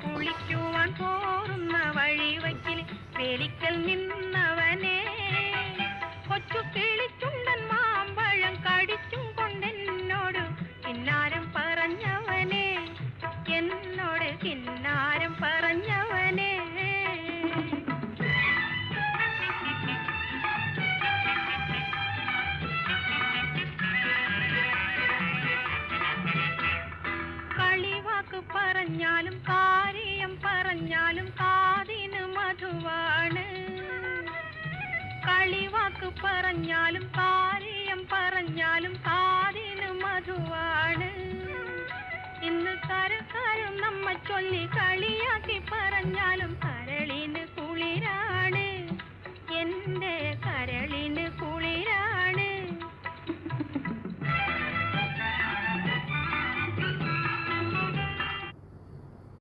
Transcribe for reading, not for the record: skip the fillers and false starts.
കുളിക്കുവാൻ പോറുന്ന വഴിവയ്ക്കിൽ വേലിക്കൽ നിന്നവനെ കൊച്ചു കിളിച്ചുണ്ടൻ മാമ്പഴം കടിച്ചും കൊണ്ടെന്നോട് കിന്നാരം പറഞ്ഞവനെ എന്നോട് കിന്നാരം പറഞ്ഞവനെ കളിവാക്ക് പറഞ്ഞാലും കാര്യം പറഞ്ഞാലും കാതിന് മധുവാണ് കളിവാക്ക് പറഞ്ഞാലും കാര്യം പറഞ്ഞാലും കാതി